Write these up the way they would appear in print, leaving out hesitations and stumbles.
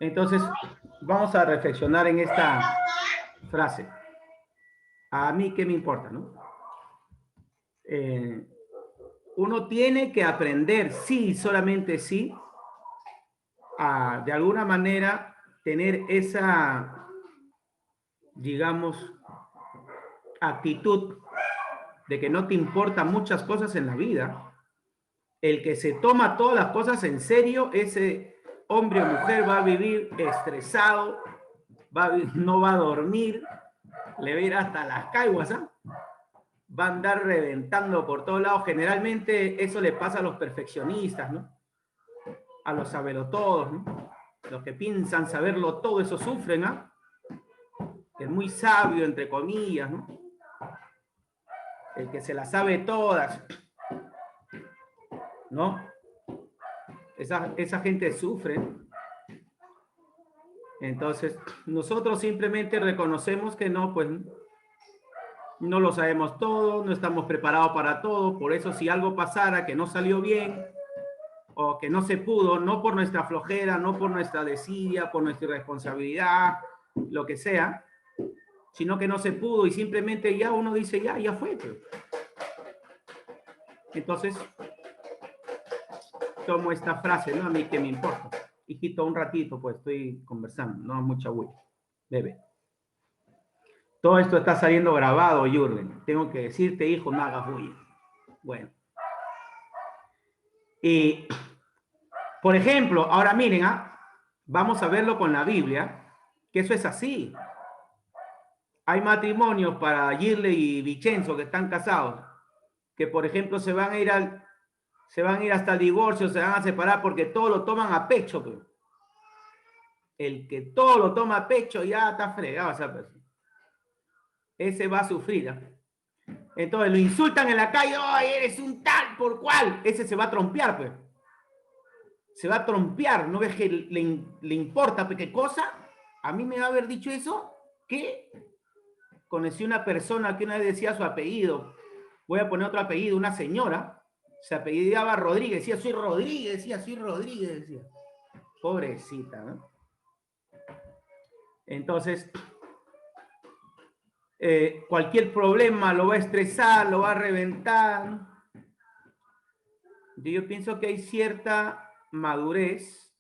Entonces, vamos a reflexionar en esta frase. A mí, ¿qué me importa, no? Eh, uno tiene que aprender, sí, solamente sí, a de alguna manera tener esa, digamos, actitud de que no te importan muchas cosas en la vida. El que se toma todas las cosas en serio, ese hombre o mujer va a vivir estresado, no va a dormir, le va a ir hasta las caiguas, ¿eh? Va a andar reventando por todos lados. Generalmente eso le pasa a los perfeccionistas, ¿no? A los sabelotodos, ¿no? Los que piensan saberlo todo, eso sufren, ¿ah? El muy sabio, entre comillas, ¿no? El que se las sabe todas, ¿no? Esa gente sufre. Entonces, nosotros simplemente reconocemos que no, pues no lo sabemos todo, no estamos preparados para todo. Por eso, si algo pasara que no salió bien o que no se pudo, no por nuestra flojera, no por nuestra desidia, por nuestra irresponsabilidad, lo que sea, sino que no se pudo y simplemente ya uno dice, ya fue. Pues. Entonces, tomo esta frase, ¿no? A mí que me importa. Hijito, un ratito, pues estoy conversando, no mucha bulla. Bebe. Todo esto está saliendo grabado, Jürgen. Tengo que decirte, hijo, no hagas bulla. Bueno. Y, por ejemplo, ahora miren, vamos a verlo con la Biblia, que eso es así. Hay matrimonios para Girle y Vicenzo que están casados, que por ejemplo se van a ir hasta el divorcio, se van a separar porque todo lo toman a pecho. Pues. El que todo lo toma a pecho ya está fregado esa persona. Ese va a sufrir. Entonces lo insultan en la calle, ¡oh, eres un tal por cual! Ese se va a trompear, pues. Se va a trompear, ¿no ves que le importa qué cosa? A mí me va a haber dicho eso, que conocí una persona que una vez decía su apellido, voy a poner otro apellido, una señora, se apellidaba Rodríguez, decía, soy Rodríguez, decía. Pobrecita, ¿no? Entonces, cualquier problema lo va a estresar, lo va a reventar. Yo pienso que hay cierta madurez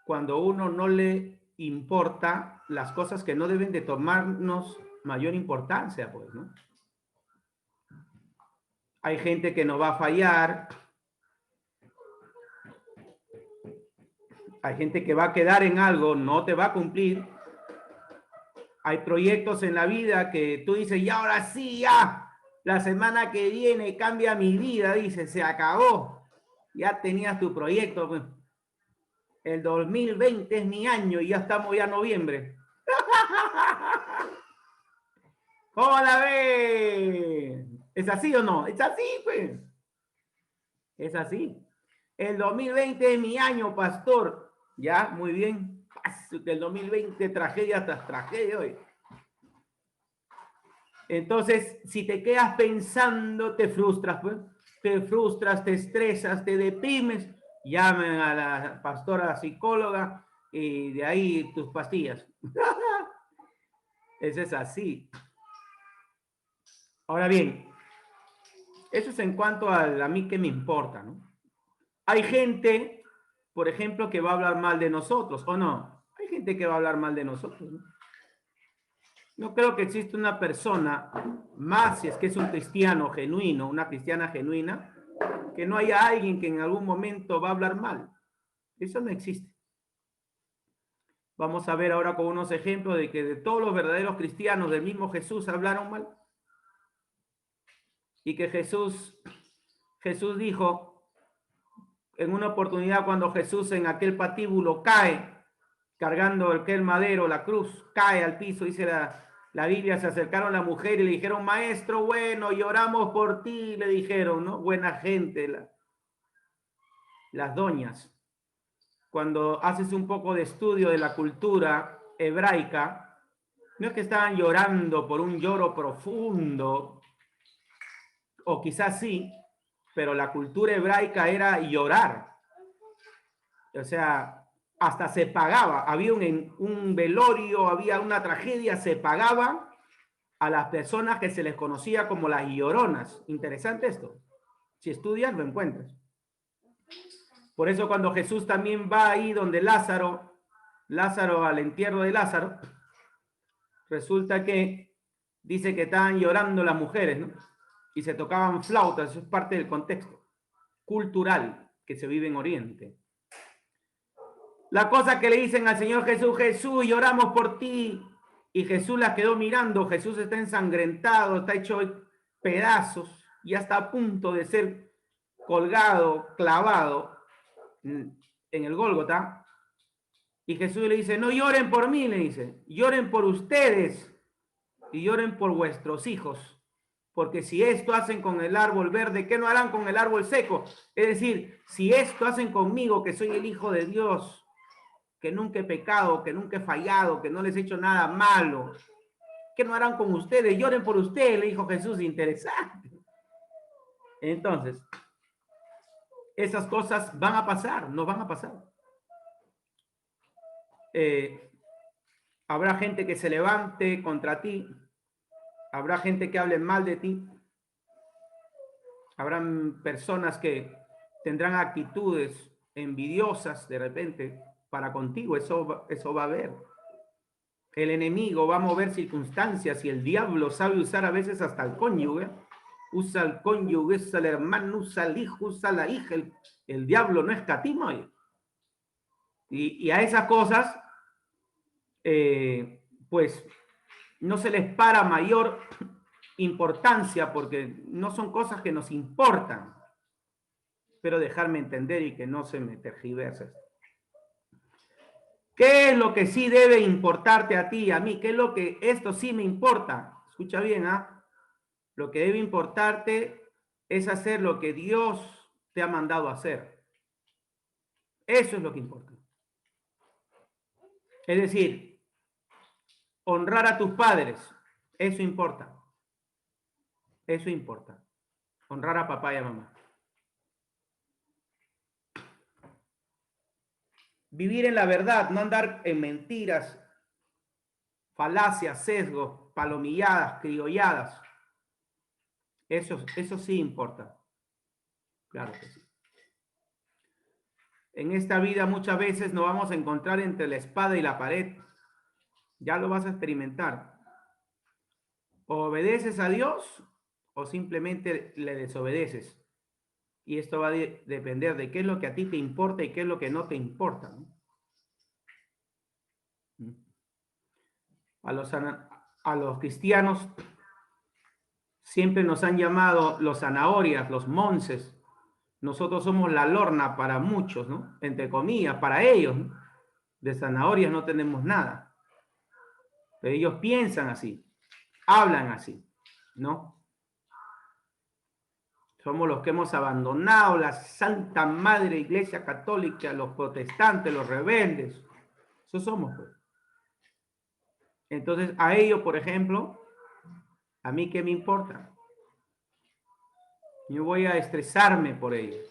cuando uno no le importa las cosas que no deben de tomarnos mayor importancia, pues, ¿no? Hay gente que no va a fallar, hay gente que va a quedar en algo, no te va a cumplir. Hay proyectos en la vida que tú dices, y ahora sí, ya, la semana que viene cambia mi vida, dice, se acabó. Ya tenías tu proyecto, pues. El 2020 es mi año y ya estamos ya en noviembre. ¿Cómo la ves? ¿Es así o no? Es así, pues. Es así. El 2020 es mi año, pastor. Ya, muy bien. El 2020, tragedia tras tragedia hoy. Entonces, si te quedas pensando, te frustras, pues. Te frustras, te estresas, te deprimes. Llamen a la pastora psicóloga y de ahí tus pastillas. Eso es así. Ahora bien, eso es en cuanto a mí que me importa, ¿no? Hay gente, por ejemplo, que va a hablar mal de nosotros, ¿o no? Hay gente que va a hablar mal de nosotros, ¿no? No creo que exista una persona, más si es que es un cristiano genuino, una cristiana genuina, que no haya alguien que en algún momento va a hablar mal. Eso no existe. Vamos a ver ahora con unos ejemplos de que de todos los verdaderos cristianos del mismo Jesús hablaron mal. Y que Jesús dijo en una oportunidad cuando Jesús en aquel patíbulo cae, cargando aquel madero, la cruz, cae al piso, dice la Biblia, se acercaron a la mujer y le dijeron, maestro, bueno, lloramos por ti, le dijeron, ¿no? Buena gente, las doñas. Cuando haces un poco de estudio de la cultura hebraica, no es que estaban llorando por un lloro profundo, o quizás sí, pero la cultura hebraica era llorar. O sea, hasta se pagaba, había un velorio, había una tragedia, se pagaba a las personas que se les conocía como las lloronas. Interesante esto. Si estudias, lo encuentras. Por eso cuando Jesús también va ahí donde Lázaro al entierro de Lázaro, resulta que dice que estaban llorando las mujeres, ¿no? Y se tocaban flautas, eso es parte del contexto cultural que se vive en Oriente. La cosa que le dicen al Señor Jesús, Jesús, lloramos por ti. Y Jesús la quedó mirando, Jesús está ensangrentado, está hecho pedazos, ya está a punto de ser colgado, clavado en el Gólgota. Y Jesús le dice, no lloren por mí, le dice, lloren por ustedes y lloren por vuestros hijos. Porque si esto hacen con el árbol verde, ¿qué no harán con el árbol seco? Es decir, si esto hacen conmigo, que soy el Hijo de Dios, que nunca he pecado, que nunca he fallado, que no les he hecho nada malo, ¿qué no harán con ustedes? Lloren por ustedes, le dijo Jesús, interesante. Entonces, esas cosas van a pasar, no van a pasar. Habrá gente que se levante contra ti, habrá gente que hable mal de ti, habrán personas que tendrán actitudes envidiosas de repente para contigo, eso va a haber. El enemigo va a mover circunstancias y el diablo sabe usar a veces hasta el cónyuge. Usa el cónyuge, usa el hermano, usa el hijo, usa la hija. El diablo no escatima. Y a esas cosas, pues, no se les para mayor importancia porque no son cosas que nos importan. Espero dejarme entender y que no se me tergiverse. ¿Qué es lo que sí debe importarte a ti y a mí? ¿Qué es lo que esto sí me importa? Escucha bien, ¿ah? Lo que debe importarte es hacer lo que Dios te ha mandado a hacer. Eso es lo que importa. Es decir, honrar a tus padres, eso importa. Eso importa. Honrar a papá y a mamá. Vivir en la verdad, no andar en mentiras, falacias, sesgos, palomilladas, criolladas. Eso sí importa. Claro que sí. En esta vida muchas veces nos vamos a encontrar entre la espada y la pared. Ya lo vas a experimentar. O obedeces a Dios o simplemente le desobedeces. Y esto va a depender de qué es lo que a ti te importa y qué es lo que no te importa, ¿no? A los cristianos siempre nos han llamado los zanahorias, los monces. Nosotros somos la lorna para muchos, ¿no? Entre comillas, para ellos, ¿no? De zanahorias no tenemos nada. Pero ellos piensan así, hablan así, ¿no? Somos los que hemos abandonado la Santa Madre Iglesia Católica, los protestantes, los rebeldes. Eso somos, pues. Entonces, a ellos, por ejemplo, ¿a mí qué me importa? Yo voy a estresarme por ellos.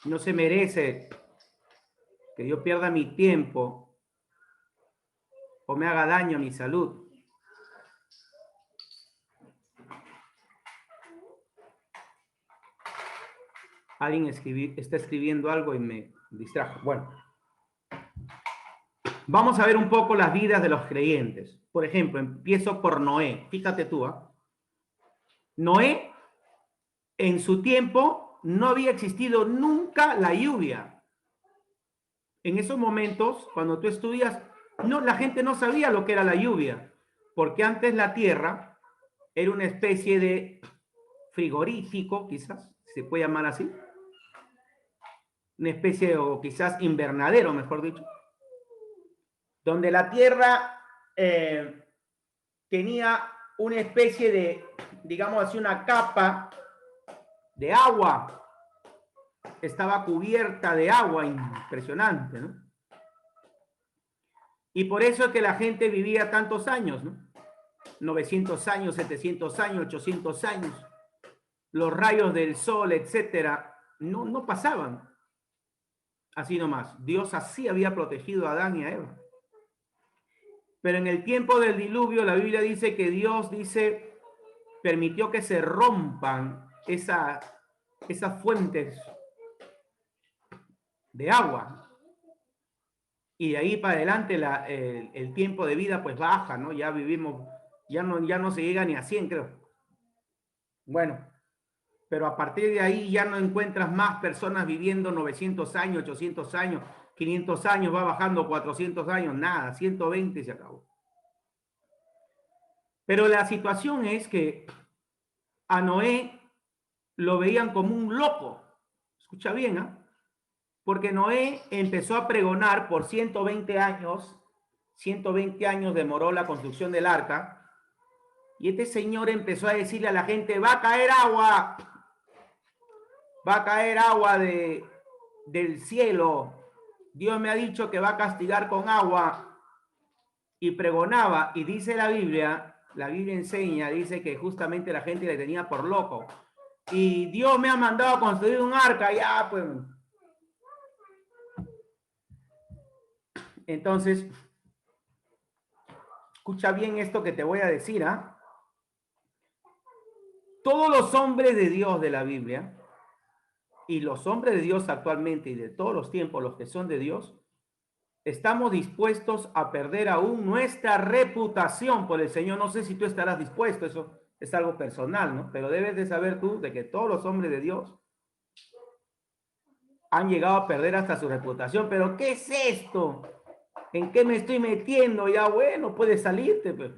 No se merece que yo pierda mi tiempo o me haga daño a mi salud. Alguien está escribiendo algo y me distrajo. Bueno, vamos a ver un poco las vidas de los creyentes. Por ejemplo, empiezo por Noé. Fíjate tú, ¿eh? Noé, en su tiempo, no había existido nunca la lluvia. En esos momentos, cuando tú estudias, no, la gente no sabía lo que era la lluvia, porque antes la tierra era una especie de frigorífico, quizás, se puede llamar así, una especie, o quizás invernadero, mejor dicho, donde la tierra tenía una especie de, digamos así, una capa de agua, estaba cubierta de agua, impresionante, ¿no? Y por eso es que la gente vivía tantos años, ¿no? 900 años, 700 años, 800 años, los rayos del sol, etcétera, no pasaban. Así nomás. Dios así había protegido a Adán y a Eva. Pero en el tiempo del diluvio, la Biblia dice que Dios permitió que se rompan esas fuentes de agua. Y de ahí para adelante el tiempo de vida pues baja, ¿no? Ya vivimos, ya no se llega ni a 100, creo. Bueno, pero a partir de ahí ya no encuentras más personas viviendo 900 años, 800 años, 500 años, va bajando 400 años, nada, 120 se acabó. Pero la situación es que a Noé lo veían como un loco. Escucha bien, ¿eh? Porque Noé empezó a pregonar por 120 años, 120 años demoró la construcción del arca, y este señor empezó a decirle a la gente, va a caer agua del cielo, Dios me ha dicho que va a castigar con agua, y pregonaba, y dice la Biblia enseña, dice que justamente la gente le tenía por loco, y Dios me ha mandado a construir un arca, ya pues. Entonces, escucha bien esto que te voy a decir, ¿ah? Todos los hombres de Dios de la Biblia y los hombres de Dios actualmente y de todos los tiempos, los que son de Dios, estamos dispuestos a perder aún nuestra reputación por el Señor. No sé si tú estarás dispuesto, eso es algo personal, ¿no? Pero debes de saber tú de que todos los hombres de Dios han llegado a perder hasta su reputación. Pero ¿qué es esto? ¿En qué me estoy metiendo? Ya bueno, puedes salirte, pero...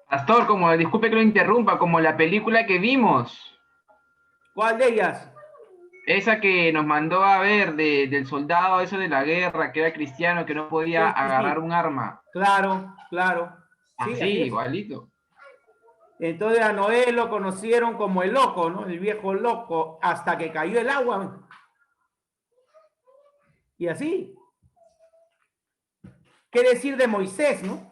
Pastor, como, disculpe que lo interrumpa, como la película que vimos, ¿Cuál de ellas? esa que nos mandó a ver del soldado, eso de la guerra, que era cristiano, que no podía Sí, sí, agarrar sí. un arma. Claro, claro. Sí, Así, así es. igualito. Entonces a Noé lo conocieron como el loco, ¿no? El viejo loco, hasta que cayó el agua. Y así. ¿Qué decir de Moisés, no?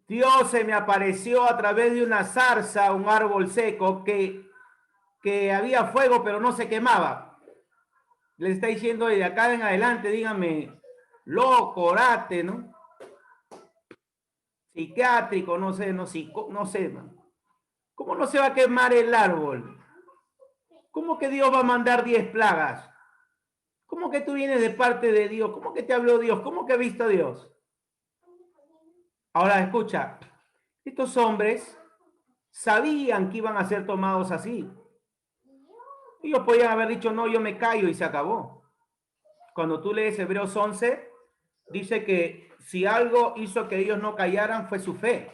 Dios se me apareció a través de una zarza, un árbol seco, que había fuego, pero no se quemaba. Le está diciendo de acá en adelante, dígame, loco, orate, ¿no? Psiquiátrico, no sé, no sé, man. ¿Cómo no se va a quemar el árbol? ¿Cómo que Dios va a mandar 10 plagas? ¿Cómo que tú vienes de parte de Dios? ¿Cómo que te habló Dios? ¿Cómo que ha visto a Dios? Ahora escucha, estos hombres sabían que iban a ser tomados así. Ellos podían haber dicho, no, yo me callo y se acabó. Cuando tú lees Hebreos 11, dice que si algo hizo que ellos no callaran fue su fe.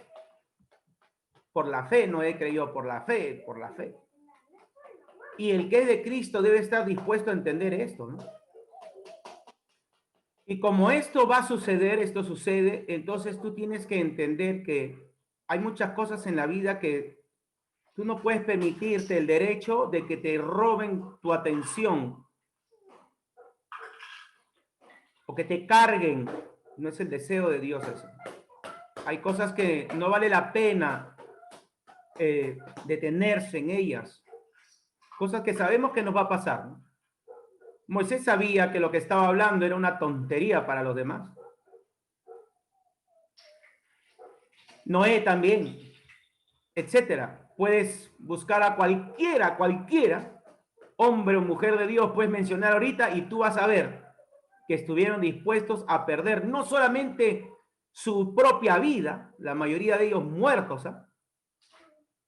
Por la fe, no he creído por la fe, por la fe. Y el que es de Cristo debe estar dispuesto a entender esto, ¿no? Y como esto va a suceder, esto sucede, entonces tú tienes que entender que hay muchas cosas en la vida que tú no puedes permitirte el derecho de que te roben tu atención o que te carguen. No es el deseo de Dios eso. Hay cosas que no vale la pena detenerse en ellas. Cosas que sabemos que nos va a pasar, ¿no? Moisés sabía que lo que estaba hablando era una tontería para los demás. Noé también, etcétera. Puedes buscar a cualquiera, hombre o mujer de Dios, puedes mencionar ahorita y tú vas a ver que estuvieron dispuestos a perder no solamente su propia vida, la mayoría de ellos muertos, ¿eh?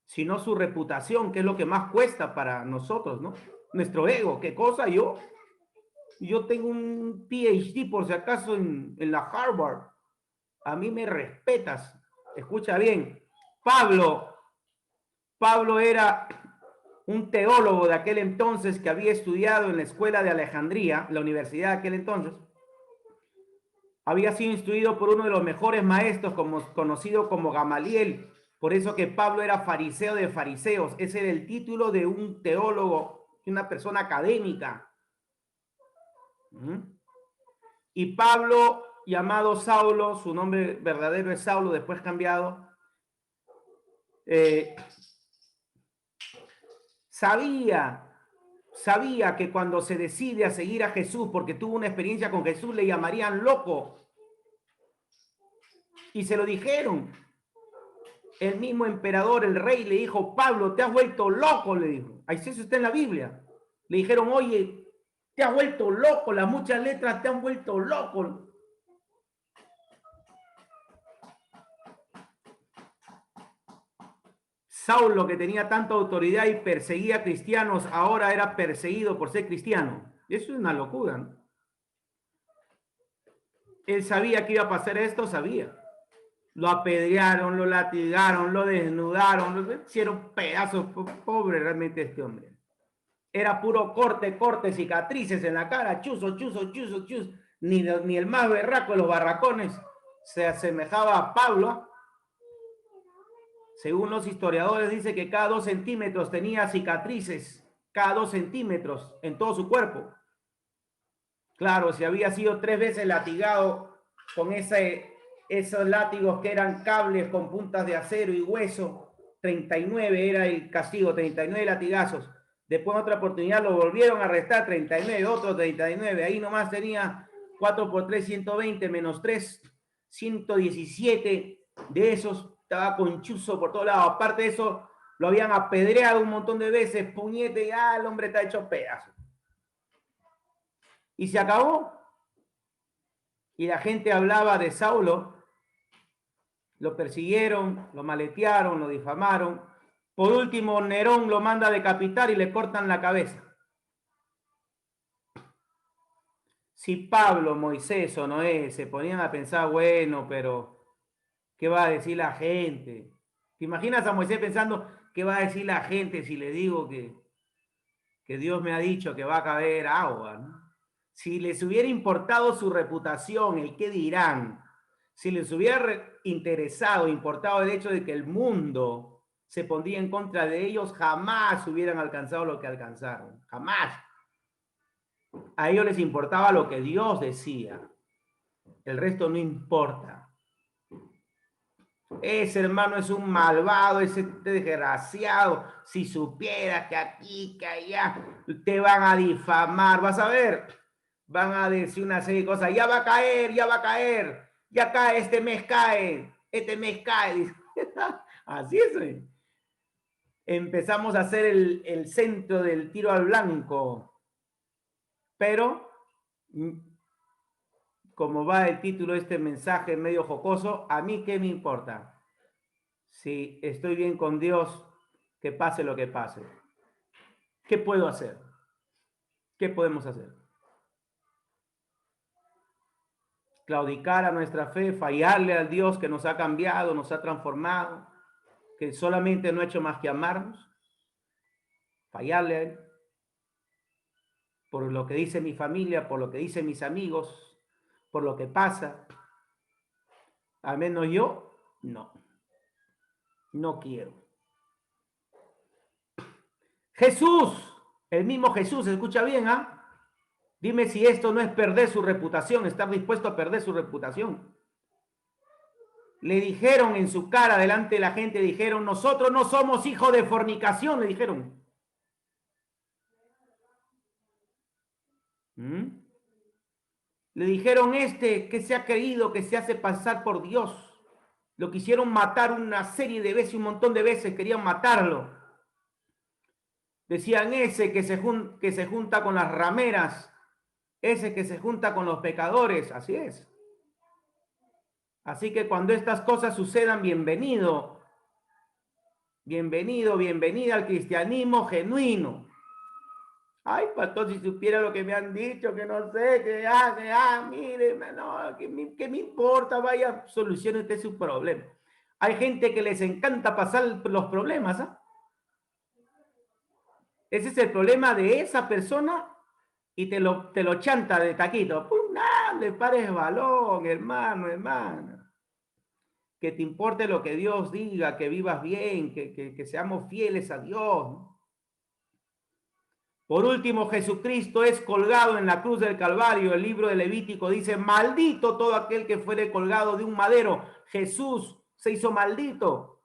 Sino su reputación, que es lo que más cuesta para nosotros, ¿no? Nuestro ego, ¿qué cosa? Yo tengo un PhD por si acaso en la Harvard. A mí me respetas. Escucha bien. Pablo era un teólogo de aquel entonces que había estudiado en la escuela de Alejandría, la universidad de aquel entonces. Había sido instruido por uno de los mejores maestros, conocido como Gamaliel. Por eso que Pablo era fariseo de fariseos. Ese era el título de un teólogo, una persona académica. Y Pablo, llamado Saulo, su nombre verdadero es Saulo, después cambiado, sabía que cuando se decide a seguir a Jesús, porque tuvo una experiencia con Jesús, le llamarían loco. Y se lo dijeron. El mismo emperador, el rey, le dijo, Pablo, te has vuelto loco, le dijo. Ahí sí, eso está en la Biblia. Le dijeron, oye, te has vuelto loco, las muchas letras te han vuelto loco. Saulo, que tenía tanta autoridad y perseguía a cristianos, ahora era perseguido por ser cristiano. Eso es una locura, ¿no? Él sabía que iba a pasar esto, sabía. Lo apedrearon, lo latigaron, lo desnudaron, lo hicieron pedazos. Pobre realmente este hombre. Era puro corte, cicatrices en la cara, chuzo. Ni el más berraco de los barracones se asemejaba a Pablo. Según los historiadores, dice que cada 2 centímetros tenía cicatrices, cada 2 centímetros en todo su cuerpo. Claro, si había sido 3 veces latigado con esos látigos que eran cables con puntas de acero y hueso, 39 era el castigo, 39 latigazos. Después en otra oportunidad lo volvieron a arrestar, 39, otro 39. Ahí nomás tenía 4 por 3, 120, menos 3, 117 de esos. Estaba con chuzo por todos lados. Aparte de eso, lo habían apedreado un montón de veces, puñete, y el hombre está hecho pedazo. Y se acabó. Y la gente hablaba de Saulo, lo persiguieron, lo maletearon, lo difamaron. Por último, Nerón lo manda a decapitar y le cortan la cabeza. Si Pablo, Moisés o Noé se ponían a pensar, bueno, pero ¿qué va a decir la gente? ¿Te imaginas a Moisés pensando, qué va a decir la gente si le digo que Dios me ha dicho que va a caer agua, ¿no? Si les hubiera importado su reputación, el qué dirán, si les hubiera interesado, importado el hecho de que el mundo se pondría en contra de ellos, jamás hubieran alcanzado lo que alcanzaron. Jamás. A ellos les importaba lo que Dios decía. El resto no importa. Ese hermano es un malvado, ese desgraciado. Si supieras que aquí, que allá, te van a difamar, vas a ver. Van a decir una serie de cosas. Ya va a caer, ya va a caer. Ya cae, este mes cae. Este mes cae. Así es. Empezamos a hacer el centro del tiro al blanco. Pero, como va el título de este mensaje medio jocoso, a mí qué me importa. Si estoy bien con Dios, que pase lo que pase. ¿Qué puedo hacer? ¿Qué podemos hacer? Claudicar a nuestra fe, fallarle al Dios que nos ha cambiado, nos ha transformado, que solamente no ha hecho más que amarnos, fallarle a Él, por lo que dice mi familia, por lo que dicen mis amigos, por lo que pasa. Al menos yo, no quiero. Jesús, el mismo Jesús, escucha bien, ¿ah? Dime si esto no es perder su reputación, estar dispuesto a perder su reputación. Le dijeron en su cara, delante de la gente, dijeron, nosotros no somos hijos de fornicación, le dijeron. Le dijeron, que se ha creído, que se hace pasar por Dios. Lo quisieron matar una serie de veces, un montón de veces, querían matarlo. Decían, ese que se junta con las rameras, ese que se junta con los pecadores, así es. Así que cuando estas cosas sucedan, bienvenido, bienvenida al cristianismo genuino. Ay, pastor, si supiera lo que me han dicho, que no sé, mire, no, ¿qué me importa? Vaya, solucione usted su problema. Hay gente que les encanta pasar los problemas, ¿ah? Ese es el problema de esa persona y te lo chanta de taquito. ¡Pum! ¡No le pares balón, hermano! Que te importe lo que Dios diga, que vivas bien, que seamos fieles a Dios. Por último, Jesucristo es colgado en la cruz del Calvario. El libro de Levítico dice, maldito todo aquel que fuere colgado de un madero. Jesús se hizo maldito.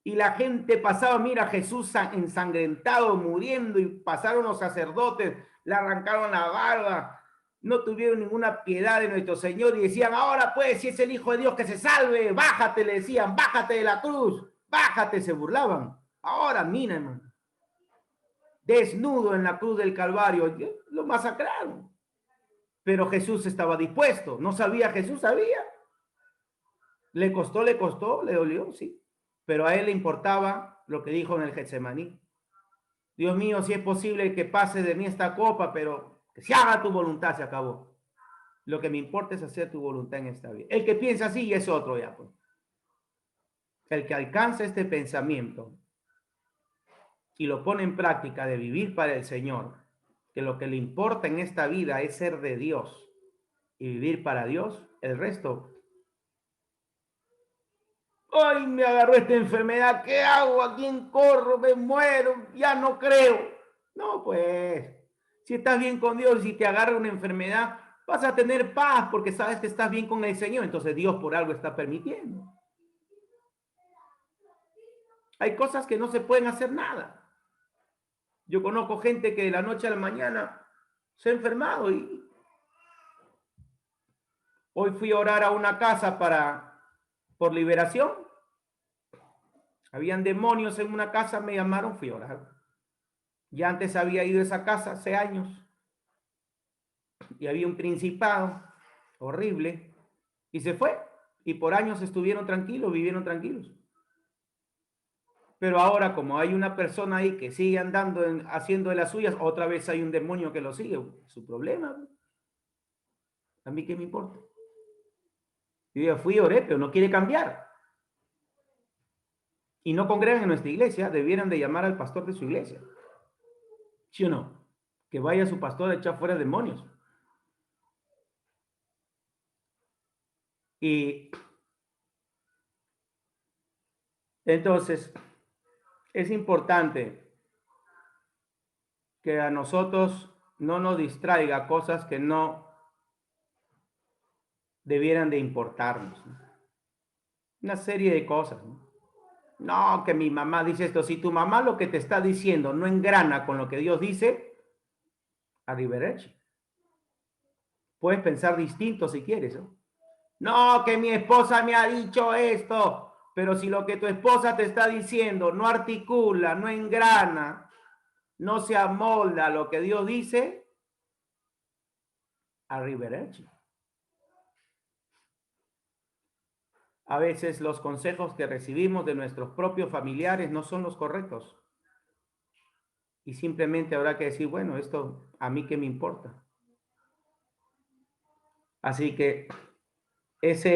Y la gente pasaba, mira, Jesús ensangrentado, muriendo, y pasaron los sacerdotes, le arrancaron la barba, no tuvieron ninguna piedad de nuestro Señor y decían, ahora pues, si es el Hijo de Dios, que se salve, bájate, le decían, bájate de la cruz, bájate, se burlaban. Ahora, mira, hermano, desnudo en la cruz del Calvario, lo masacraron. Pero Jesús estaba dispuesto, no sabía, Jesús sabía. Le costó, le dolió, sí. Pero a él le importaba lo que dijo en el Getsemaní. Dios mío, si es posible que pase de mí esta copa, pero que se haga tu voluntad, se acabó. Lo que me importa es hacer tu voluntad en esta vida. El que piensa así es otro ya, pues. El que alcanza este pensamiento y lo pone en práctica de vivir para el Señor, que lo que le importa en esta vida es ser de Dios y vivir para Dios, el resto. Ay, me agarró esta enfermedad, ¿qué hago? ¿A quién corro? Me muero, ya no creo. No, pues, si estás bien con Dios y si te agarra una enfermedad, vas a tener paz porque sabes que estás bien con el Señor. Entonces Dios por algo está permitiendo. Hay cosas que no se pueden hacer nada. Yo conozco gente que de la noche a la mañana se ha enfermado y hoy fui a orar a una casa por liberación. Habían demonios en una casa, me llamaron, fui a orar. Ya antes había ido a esa casa hace años y había un principado horrible y se fue y por años estuvieron tranquilos, vivieron tranquilos. Pero ahora como hay una persona ahí que sigue andando haciendo de las suyas, otra vez hay un demonio que lo sigue. Su problema. ¿A mí qué me importa? Yo ya fui y oré, pero no quiere cambiar. Y no congregan en nuestra iglesia, debieran de llamar al pastor de su iglesia. ¿Sí o no? Que vaya su pastor a echar fuera demonios. Y entonces es importante que a nosotros no nos distraiga cosas que no debieran de importarnos, ¿no? Una serie de cosas, ¿no? No, que mi mamá dice esto. Si tu mamá lo que te está diciendo no engrana con lo que Dios dice, arrivederci. Puedes pensar distinto si quieres, ¿no? No, que mi esposa me ha dicho esto, pero si lo que tu esposa te está diciendo no articula, no engrana, no se amolda a lo que Dios dice, arrivederci. A veces los consejos que recibimos de nuestros propios familiares no son los correctos. Y simplemente habrá que decir, bueno, esto a mí qué me importa. Así que eso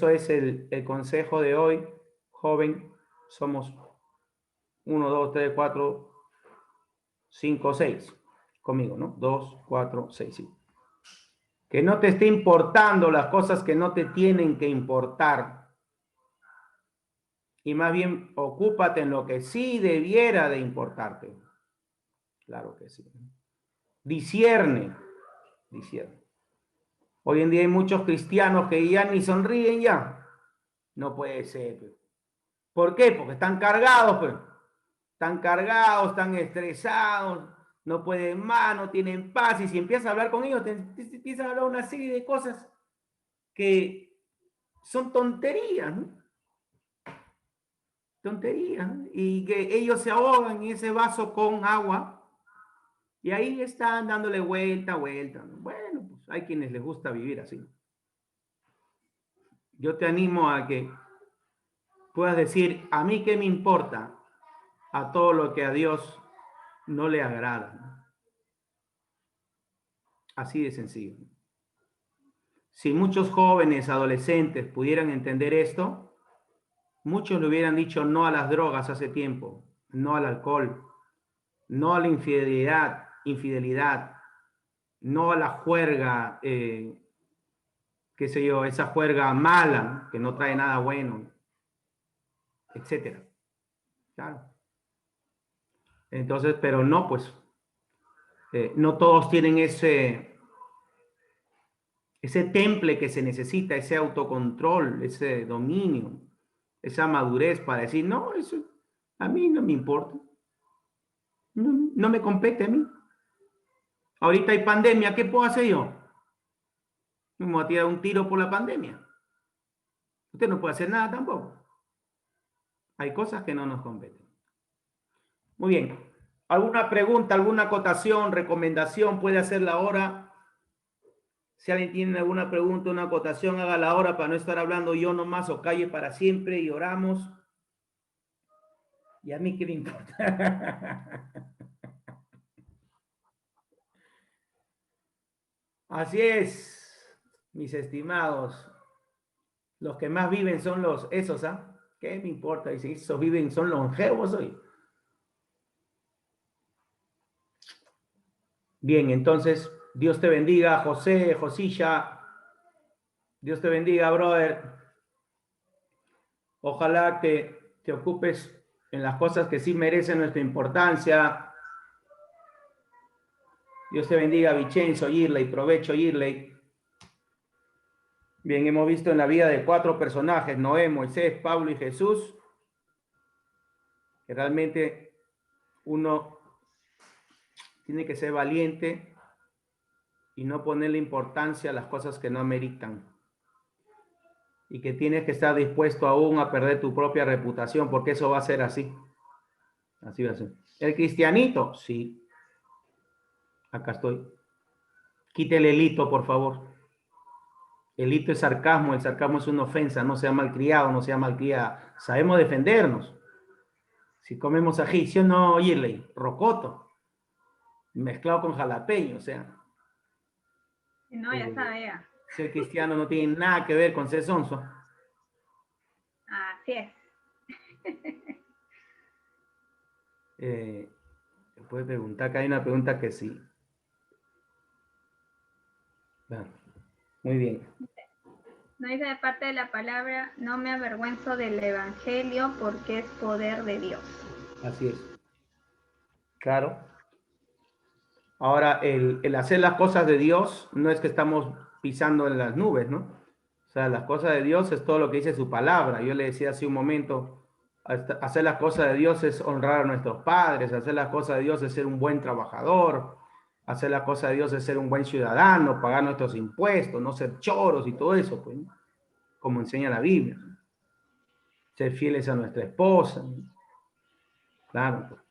es el consejo de hoy, joven. Somos 1, 2, 3, 4, 5, 6. Conmigo, ¿no? 2, 4, 6, sí. Que no te esté importando las cosas que no te tienen que importar. Y más bien, ocúpate en lo que sí debiera de importarte. Claro que sí. Discierne. Hoy en día hay muchos cristianos que ya ni sonríen ya. No puede ser. ¿Por qué? Porque están cargados, pues. Están cargados, están estresados, no pueden más, no tienen paz. Y si empiezas a hablar con ellos, te empiezan a hablar una serie de cosas que son tonterías, ¿no? Tonterías, ¿no? Y que ellos se ahogan en ese vaso con agua y ahí están dándole vuelta. Bueno, pues hay quienes les gusta vivir así. Yo te animo a que puedas decir, a mí qué me importa a todo lo que a Dios no le agrada. Así de sencillo. Si muchos jóvenes, adolescentes pudieran entender esto, muchos le hubieran dicho no a las drogas hace tiempo, no al alcohol, no a la infidelidad, no a la juerga, qué sé yo, esa juerga mala que no trae nada bueno, etcétera. Claro. Entonces, pero no, pues, no todos tienen ese temple que se necesita, ese autocontrol, ese dominio, esa madurez para decir, no, eso a mí no me importa. No, no me compete a mí. Ahorita hay pandemia, ¿qué puedo hacer yo? Me voy a tirar un tiro por la pandemia. Usted no puede hacer nada tampoco. Hay cosas que no nos competen. Muy bien. ¿Alguna pregunta, alguna acotación, recomendación? Puede hacerla ahora. Si alguien tiene alguna pregunta, una acotación, hágala ahora para no estar hablando yo nomás o calle para siempre y oramos. ¿Y a mí qué me importa? Así es, mis estimados. Los que más viven son esos, ¿ah? ¿Qué me importa? Y si esos viven, son longevos hoy. Bien, entonces, Dios te bendiga, José, Josilla. Dios te bendiga, brother. Ojalá que te ocupes en las cosas que sí merecen nuestra importancia. Dios te bendiga, Vicenzo, Irley, provecho, Irley. Bien, hemos visto en la vida de 4 personajes, Noé, Moisés, Pablo y Jesús, que realmente uno tiene que ser valiente y no ponerle importancia a las cosas que no ameritan. Y que tienes que estar dispuesto aún a perder tu propia reputación, porque eso va a ser así. Así va a ser. ¿El cristianito? Sí. Acá estoy. Quítele el hito, por favor. El hito es sarcasmo, el sarcasmo es una ofensa, no sea malcriado, no sea malcriada. Sabemos defendernos. Si comemos ají, ¿sí o no, Yirley? Rocoto, mezclado con jalapeño, o sea. No, ya sabía. Ser cristiano no tiene nada que ver con ser sonso. Así es. Puede preguntar, que hay una pregunta que sí. Bueno, muy bien. No dice de parte de la palabra, no me avergüenzo del evangelio porque es poder de Dios. Así es. Claro. Ahora, el hacer las cosas de Dios no es que estamos pisando en las nubes, ¿no? O sea, las cosas de Dios es todo lo que dice su palabra. Yo le decía hace un momento, hacer las cosas de Dios es honrar a nuestros padres, hacer las cosas de Dios es ser un buen trabajador, hacer las cosas de Dios es ser un buen ciudadano, pagar nuestros impuestos, no ser choros y todo eso, pues, ¿no? Como enseña la Biblia, ¿no? Ser fieles a nuestra esposa, ¿no? Claro, pues.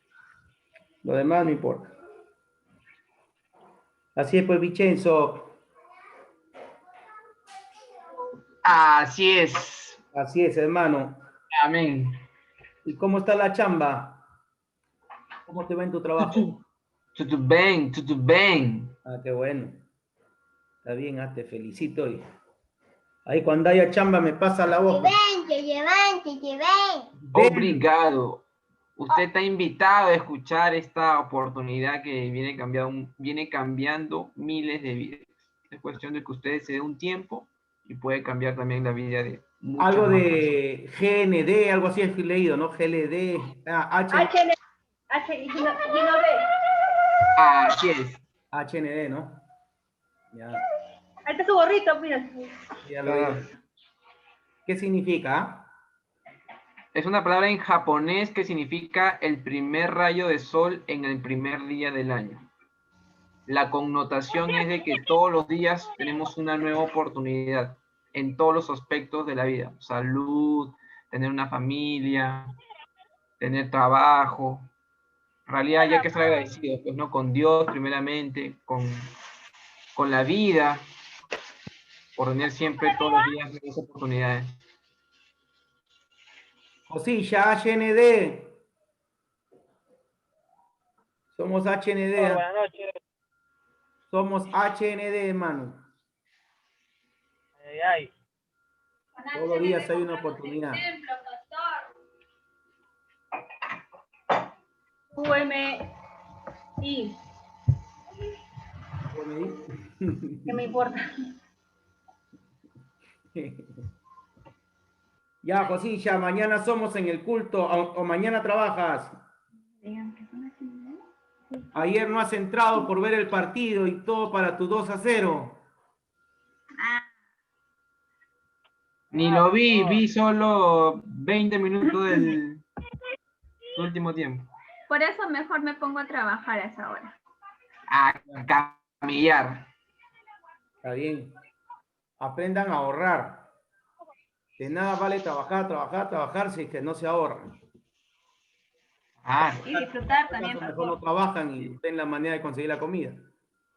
Lo demás no importa. Así es, pues, Vicenzo. Así es. Así es, hermano. Amén. ¿Y cómo está la chamba? ¿Cómo te va en tu trabajo? Tudo bem, tudo bem. Ah, qué bueno. Está bien, te felicito. Y ahí cuando haya chamba me pasa la voz. Obrigado. Usted está invitado a escuchar esta oportunidad que viene cambiando miles de vidas. Es cuestión de que usted se dé un tiempo y puede cambiar también la vida de muchas Algo más personas. de GND, algo así he leído, ¿no? GLD, Así es. HND, ¿no? Ya, Ahí está su gorrito, mira. ya lo vi. ¿Qué significa? Es una palabra en japonés que significa el primer rayo de sol en el primer día del año. La connotación es de que todos los días tenemos una nueva oportunidad en todos los aspectos de la vida. Salud, tener una familia, tener trabajo. En realidad ya hay que estar agradecidos, pues, ¿no? Con Dios primeramente, con la vida, por tener siempre todos los días nuevas oportunidades. Josilla, HND. Somos HND. Buenas noches. Somos HND, hermano. Ay. Todos los días hay una oportunidad. UMI. ¿Qué me importa? Ya, Josilla, mañana somos en el culto o mañana trabajas. Ayer no has entrado por ver el partido y todo para tu 2-0. Ni lo vi solo 20 minutos del último tiempo. Por eso mejor me pongo a trabajar a esa hora. A camillar. Está bien. Aprendan a ahorrar. De nada vale trabajar si es que no se ahorran. Ah, Y disfrutar Por también, tanto, mejor no pastor. trabajan y ven la manera de conseguir la comida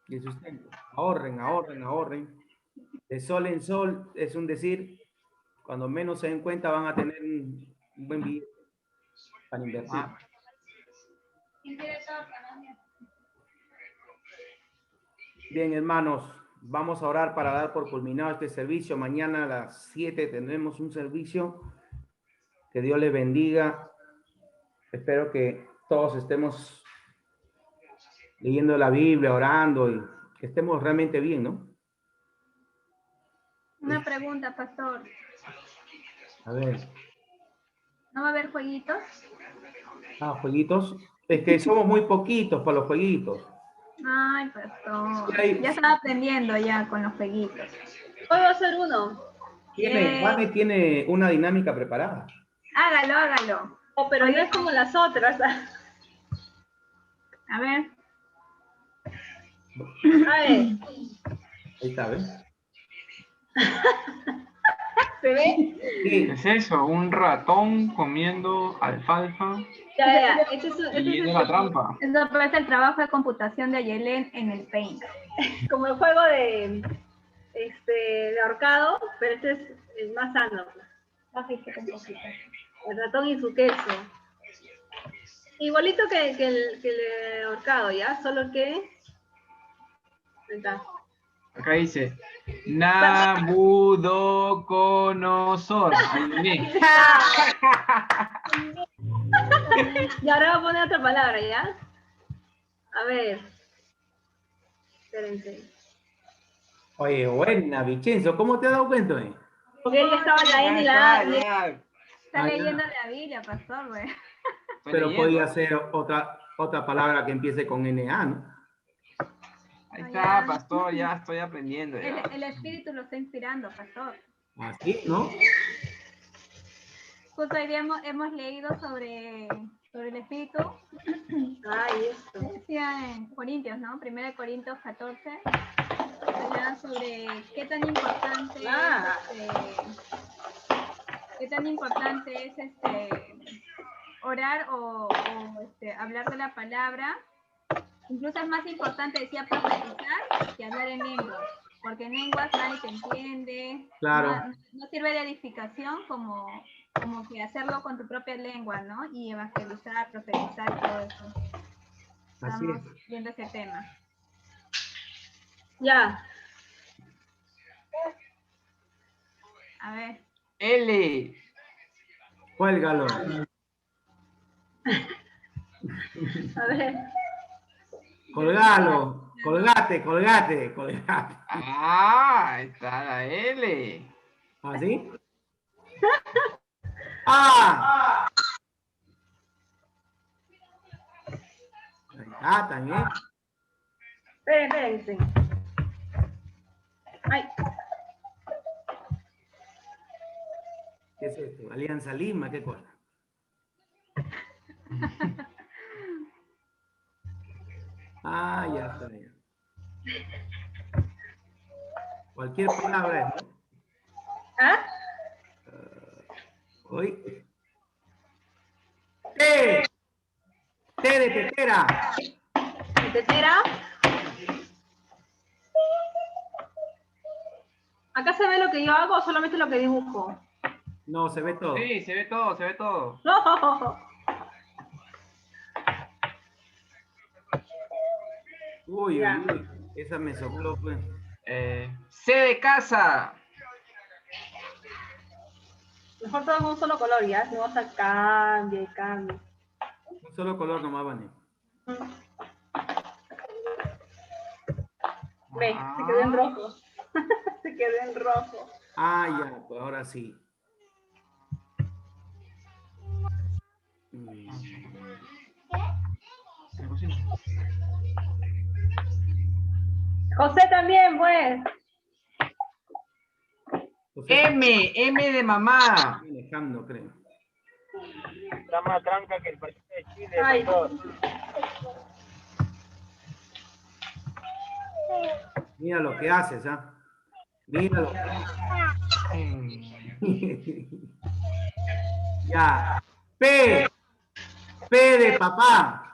y el sustento. Ahorren. De sol en sol es un decir, cuando menos se den cuenta van a tener un buen billete para invertir. ah, Bien, hermanos, vamos a orar para dar por culminado este servicio. Mañana a las 7 tendremos un servicio. Que Dios les bendiga. Espero que todos estemos leyendo la Biblia, orando y que estemos realmente bien, ¿no? Una pregunta, pastor. A ver. ¿No va a haber jueguitos? Jueguitos. Es que somos muy poquitos para los jueguitos. Ay, pastor. Sí, Ya estaba aprendiendo ya con los jueguitos. Hoy va a ser uno. Vane tiene una dinámica preparada. Hágalo. Oh, pero no es como las otras. A ver. A ver, Ahí está, ¿ves? ¿se ve? ¿qué Sí. es eso? Un ratón comiendo alfalfa Ya. Este y es viene la trampa. Eso parece el trabajo de computación de Ayelen en el Paint. como el juego de ahorcado, pero este es el más sano. Bájese un poquito. El ratón y su queso. Igualito que el ahorcado, ¿ya? Solo que... Ahí está. Acá dice Nabucodonosor. Adiviné. Y ahora voy a poner otra palabra, ¿ya? A ver. Espérense. Oye, buena, Vicenzo. ¿Cómo te has dado cuenta? Porque él estaba la N y la A. Ya, Está Ah, ya. leyendo la Biblia, pastor, güey. estoy Pero leyendo. podía ser otra palabra que empiece con NA, ¿no? Ahí está, pastor, ya estoy aprendiendo. El, Ya. el espíritu lo está inspirando, pastor. Así, ¿no? Justo hoy día hemos leído sobre el espíritu. Ay, esto. Decía en Corintios, ¿no? 1 Corintios 14. Habla sobre qué tan importante es orar o hablar de la palabra. Incluso es más importante, decía, profetizar que hablar en lenguas, porque en lenguas nadie te entiende. Claro. No sirve de edificación como que hacerlo con tu propia lengua, ¿no? Y evangelizar, profetizar y todo eso. Así Estamos es. viendo ese tema. Ya. A ver. L. Cuélgalo. A ver. Colgalo. Colgate. Ah, ahí está la L. ¿Así? ¡Ah! Ahí está, también. Espérense. Ay, ¿Qué es esto? Alianza Lima, ¿qué cosa? Ya está bien. Cualquier palabra es, ¿no? ¿ah? Hoy. ¡T! ¡T de tetera! ¿Tetera? ¿Acá se ve lo que yo hago o solamente lo que dibujo? No, se ve todo. Sí, se ve todo, se ve todo. No. Uy, Ya. esa me sopló, pues. C de casa. Mejor todo en un solo color, ¿ya? Si vamos a cambie. Un solo color nomás, Vane. Ve, se quedó en rojo. Se quedó en rojo. Ya, pues ahora sí. José también, pues. Entonces, M de mamá. manejando, creo. Está más tranca que el partido de Chile, Ay. doctor. Mira lo que haces, ¿ah? Mira lo que Ya. P. P de papá.